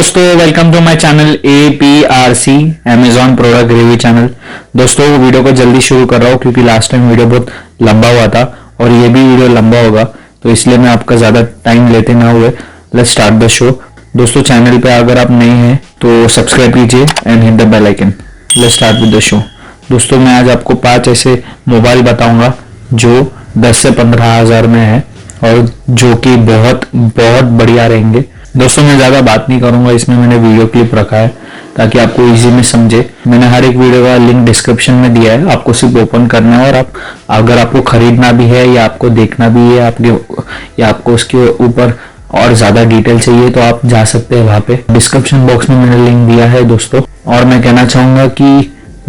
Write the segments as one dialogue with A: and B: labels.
A: दोस्तों, welcome to my channel APRC Amazon product review channel. दोस्तों video को जल्दी शुरू कर रहा हूँ क्योंकि लास्ट टाइम वीडियो बहुत लंबा हुआ था और ये भी वीडियो लंबा होगा, तो इसलिए मैं आपका ज़्यादा टाइम लेते ना हुए लेट्स स्टार्ट द शो। दोस्तों चैनल पे अगर आप नए हैं तो सब्सक्राइब कीजिए and hit the bell icon. Let's start with the show. दोस्तों मैं आज आपको 5 ऐसे मोबाइल बताऊंगा जो 10 से 15 हज़ार में है और जो कि बहुत बहुत बढ़िया रहेंगे। दोस्तों मैं ज़्यादा बात नहीं करूंगा, इसमें मैंने वीडियो क्लिप रखा है ताकि आपको इजी में समझे। मैंने हर एक वीडियो का लिंक डिस्क्रिप्शन में दिया है, आपको सिर्फ ओपन करना है और आप अगर आपको खरीदना भी है या आपको देखना भी है या आपको उसके ऊपर और ज़्यादा डिटेल चाहिए तो आप जा सकते हैं वहाँ पे। डिस्क्रिप्शन बॉक्स में मैंने लिंक दिया है दोस्तों। और मैं कहना चाहूँगा कि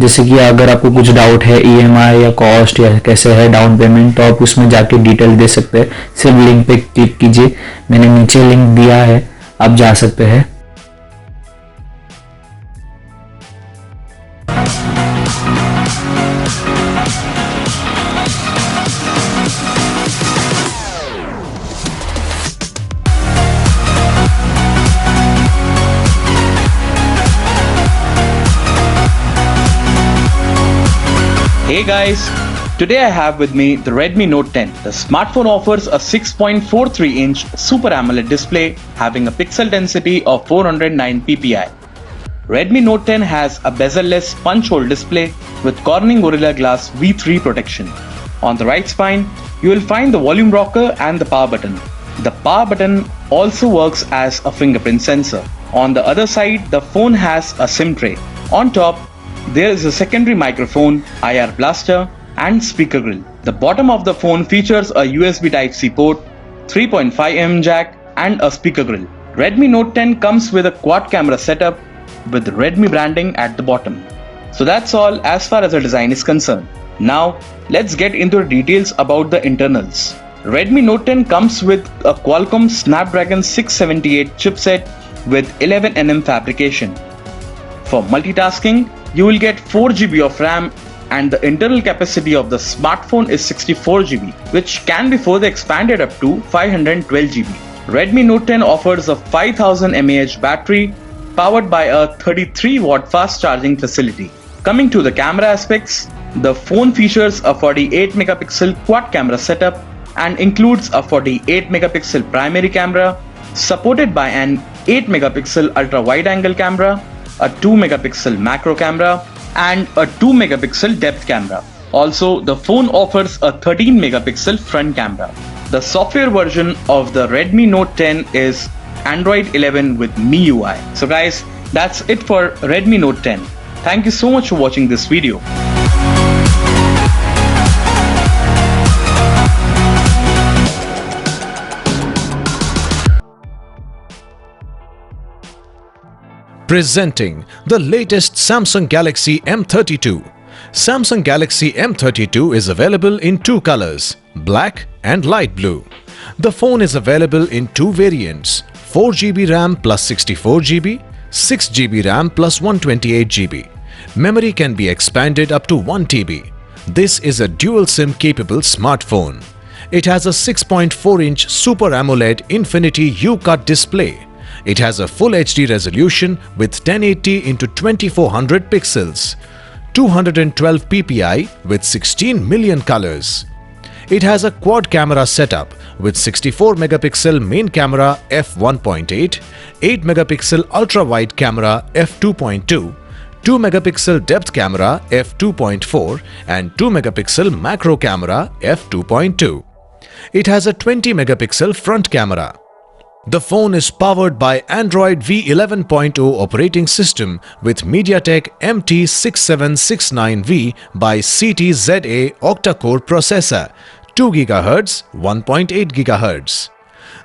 A: जैसे कि अगर आपको कुछ डाउट है EMI या कॉस्ट या कैसे है डाउन पेमेंट, तो आप उसमें जाके डिटेल दे सकते हैं। सिर्फ लिंक पे क्लिक कीजिए, मैंने नीचे लिंक दिया है, आप जा सकते हैं।
B: Hey guys, today I have with me the Redmi Note 10. The smartphone offers a 6.43-inch Super AMOLED display having a pixel density of 409 ppi. Redmi Note 10 has a bezel-less punch-hole display with Corning Gorilla Glass V3 protection. On the right spine, you will find the volume rocker and the power button. The power button also works as a fingerprint sensor. On the other side, the phone has a SIM tray. On top, there is a secondary microphone, IR blaster and speaker grill. The bottom of the phone features a USB Type-C port, 3.5mm jack and a speaker grill. Redmi Note 10 comes with a quad camera setup with Redmi branding at the bottom. So that's all as far as the design is concerned. Now let's get into the details about the internals. Redmi Note 10 comes with a Qualcomm Snapdragon 678 chipset with 11nm fabrication. For multitasking, you will get 4GB of RAM and the internal capacity of the smartphone is 64GB, which can be further expanded up to 512GB. Redmi Note 10 offers a 5000 mAh battery powered by a 33-watt fast charging facility. Coming to the camera aspects, the phone features a 48-megapixel quad camera setup and includes a 48-megapixel primary camera supported by an 8-megapixel ultra-wide-angle camera, a 2-megapixel macro camera and a 2-megapixel depth camera. Also, the phone offers a 13-megapixel front camera. The software version of the Redmi Note 10 is Android 11 with MIUI. So guys, that's it for Redmi Note 10. Thank you so much for watching this video.
C: Presenting the latest Samsung Galaxy M32. Samsung Galaxy M32 is available in two colors, black and light blue. The phone is available in two variants, 4GB RAM plus 64GB, 6GB RAM plus 128GB. Memory can be expanded up to 1TB. This is a dual SIM capable smartphone. It has a 6.4-inch Super AMOLED Infinity U-Cut display. It has a full HD resolution with 1080x2400 pixels, 212 ppi with 16 million colors. It has a quad camera setup with 64 megapixel main camera f1.8, 8 megapixel ultra wide camera f2.2, 2 megapixel depth camera f2.4 and 2 megapixel macro camera f2.2. It has a 20 megapixel front camera. The phone is powered by Android V11.0 operating system with MediaTek MT6769V by CTZA octa-core processor, 2 GHz, 1.8 GHz.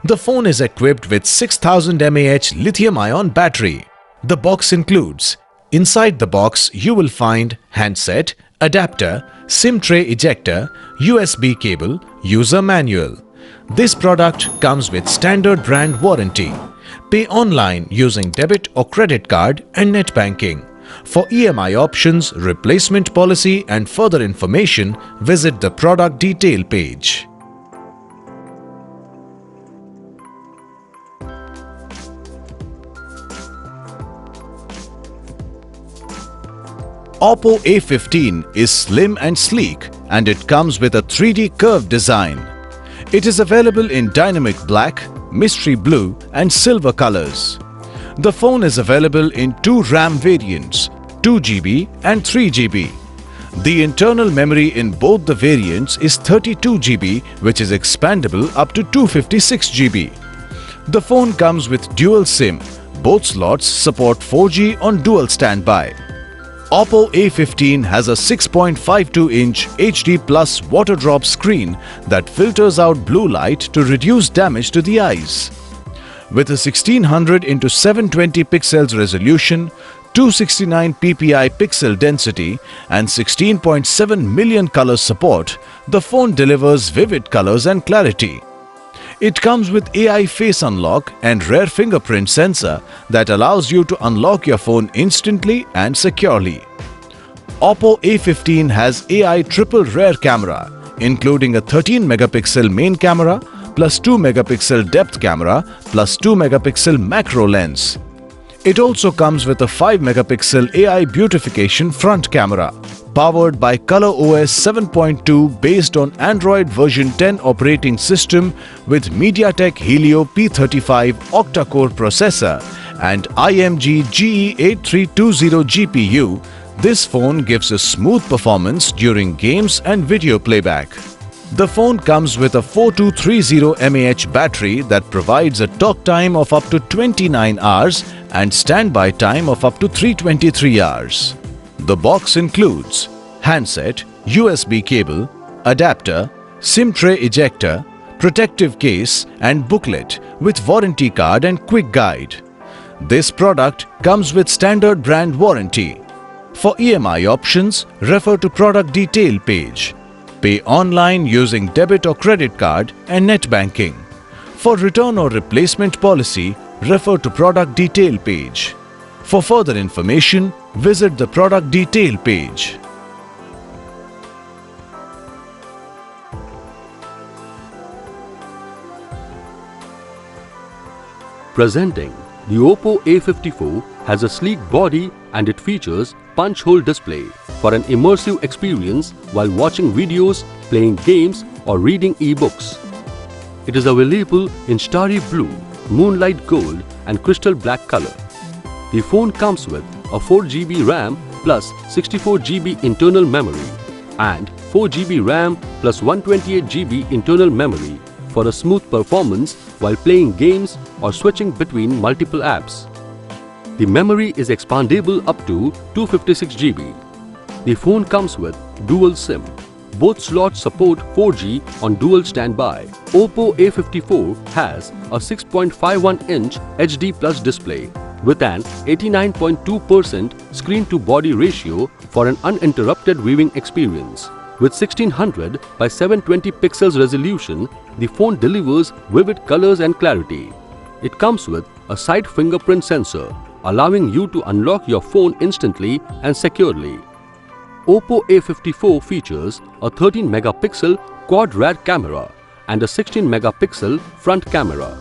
C: The phone is equipped with 6000 mAh lithium-ion battery. The box includes: inside the box you will find handset, adapter, SIM tray ejector, USB cable, user manual. This product comes with standard brand warranty. Pay online using debit or credit card and net banking. For EMI options, replacement policy and further information, visit the product detail page. Oppo A15 is slim and sleek, and it comes with a 3D curved design. It is available in dynamic black, mystery blue and silver colors. The phone is available in two RAM variants, 2GB and 3GB. The internal memory in both the variants is 32GB, which is expandable up to 256GB. The phone comes with dual SIM. Both slots support 4G on dual standby. Oppo A15 has a 6.52-inch HD Plus water drop screen that filters out blue light to reduce damage to the eyes. With a 1600 x 720 pixels resolution, 269 ppi pixel density and 16.7 million color support, the phone delivers vivid colors and clarity. It comes with AI face unlock and rear fingerprint sensor that allows you to unlock your phone instantly and securely. Oppo A15 has AI triple rear camera, including a 13 megapixel main camera plus 2 megapixel depth camera plus 2 megapixel macro lens. It also comes with a 5 megapixel AI beautification front camera. Powered by ColorOS 7.2 based on Android version 10 operating system with MediaTek Helio P35 octa-core processor and IMG GE8320 GPU, this phone gives a smooth performance during games and video playback. The phone comes with a 4230 mAh battery that provides a talk time of up to 29 hours and standby time of up to 323 hours. The box includes handset, USB cable, adapter, SIM tray ejector, protective case and booklet with warranty card and quick guide. This product comes with standard brand warranty. For EMI options, refer to product detail page. Pay online using debit or credit card and net banking. For return or replacement policy, refer to product detail page. For further information, visit the product detail page.
D: Presenting, the Oppo A54 has a sleek body and it features punch hole display for an immersive experience while watching videos, playing games or reading e-books. It is available in starry blue, moonlight gold and crystal black color. The phone comes with a 4GB RAM plus 64GB internal memory and 4GB RAM plus 128GB internal memory for a smooth performance while playing games or switching between multiple apps. The memory is expandable up to 256GB. The phone comes with dual SIM. Both slots support 4G on dual standby. Oppo A54 has a 6.51-inch HD Plus display with an 89.2% screen-to-body ratio for an uninterrupted viewing experience. With 1600 by 720 pixels resolution, the phone delivers vivid colors and clarity. It comes with a side fingerprint sensor, allowing you to unlock your phone instantly and securely. Oppo A54 features a 13-megapixel quad rear camera and a 16-megapixel front camera.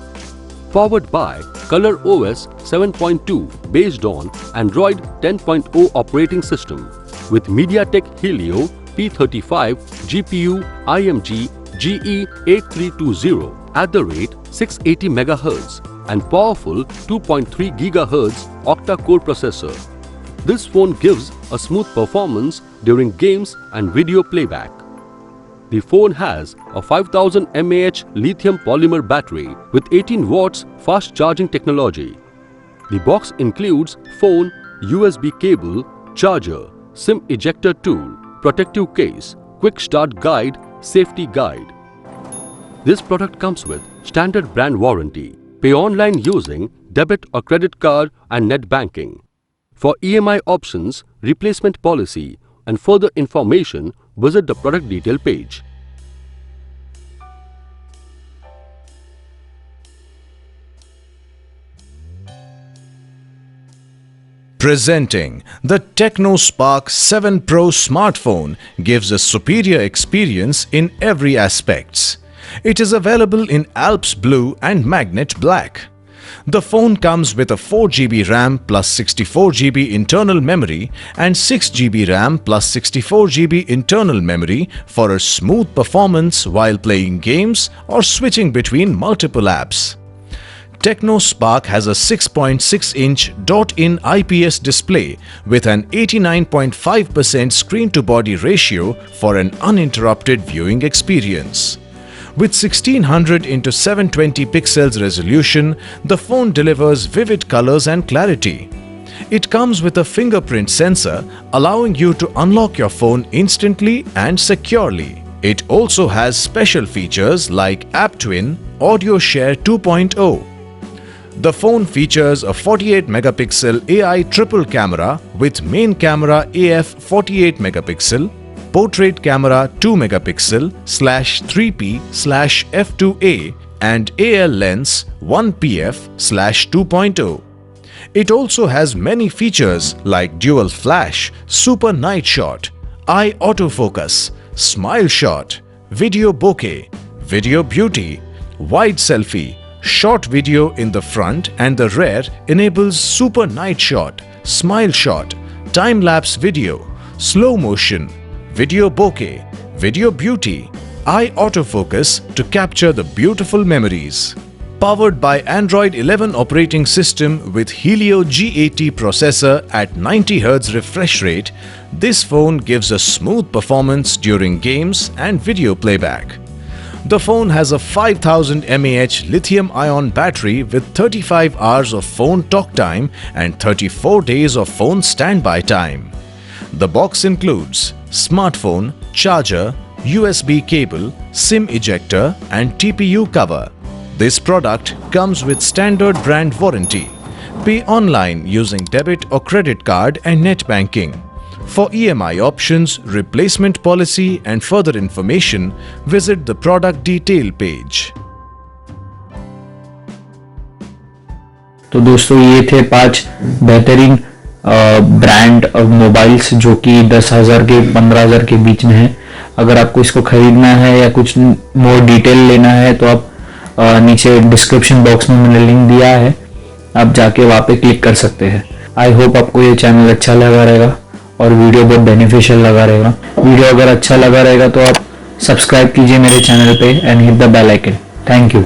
D: Powered by ColorOS 7.2 based on Android 10.0 operating system with MediaTek Helio P35 GPU IMG GE8320 at the rate 680 MHz and powerful 2.3 GHz octa-core processor. This phone gives a smooth performance during games and video playback. The phone has a 5000 mAh lithium polymer battery with 18 watts fast charging technology. The box includes phone, USB cable, charger, SIM ejector tool, protective case, quick start guide, safety guide. This product comes with standard brand warranty. Pay online using debit or credit card and net banking. For EMI options, replacement policy and further information, visit the product detail page.
C: Presenting the TechnoSpark 7 Pro smartphone gives a superior experience in every aspects. It is available in Alps Blue and Magnet Black. The phone comes with a 4GB RAM plus 64GB internal memory and 6GB RAM plus 64GB internal memory for a smooth performance while playing games or switching between multiple apps. Tecno Spark has a 6.6-inch dot-in IPS display with an 89.5% screen-to-body ratio for an uninterrupted viewing experience. With 1600 x 720 pixels resolution, the phone delivers vivid colors and clarity. It comes with a fingerprint sensor, allowing you to unlock your phone instantly and securely. It also has special features like App Twin, Audio Share 2.0. The phone features a 48-megapixel AI triple camera with main camera AF 48-megapixel, portrait camera 2-megapixel /3p/f2a and AL lens 1pf/2.0. It also has many features like dual flash, super night shot, eye autofocus, smile shot, video bokeh, video beauty, wide selfie, short video in the front and the rear enables super night shot, smile shot, time-lapse video, slow motion, video bokeh, video beauty, eye autofocus to capture the beautiful memories. Powered by Android 11 operating system with Helio G80 processor at 90Hz refresh rate, this phone gives a smooth performance during games and video playback. The phone has a 5000 mAh lithium-ion battery with 35 hours of phone talk time and 34 days of phone standby time. The box includes smartphone, charger, USB cable, SIM ejector and TPU cover. This product comes with standard brand warranty. Pay online using debit or credit card and net banking. For EMI options, replacement policy and further information, visit the product detail page.
A: तो दोस्तों ये थे 5 बेहतरीन brand mobiles जो कि 10,000 के 15,000 के बीच में है। अगर आपको इसको खरीदना है या कुछ मोर डिटेल लेना है तो आप नीचे डिस्क्रिप्शन बॉक्स में मैंने लिंक दिया है, आप जाके वहाँ पे क्लिक कर सकते हैं। आई होप आपको ये चैनल अच्छा लगा रहेगा और वीडियो बहुत बेनिफिशियल लगा रहेगा। वीडियो अगर अच्छा लगा रहेगा तो आप सब्सक्राइब कीजिए मेरे चैनल पे and hit the bell icon. Thank you.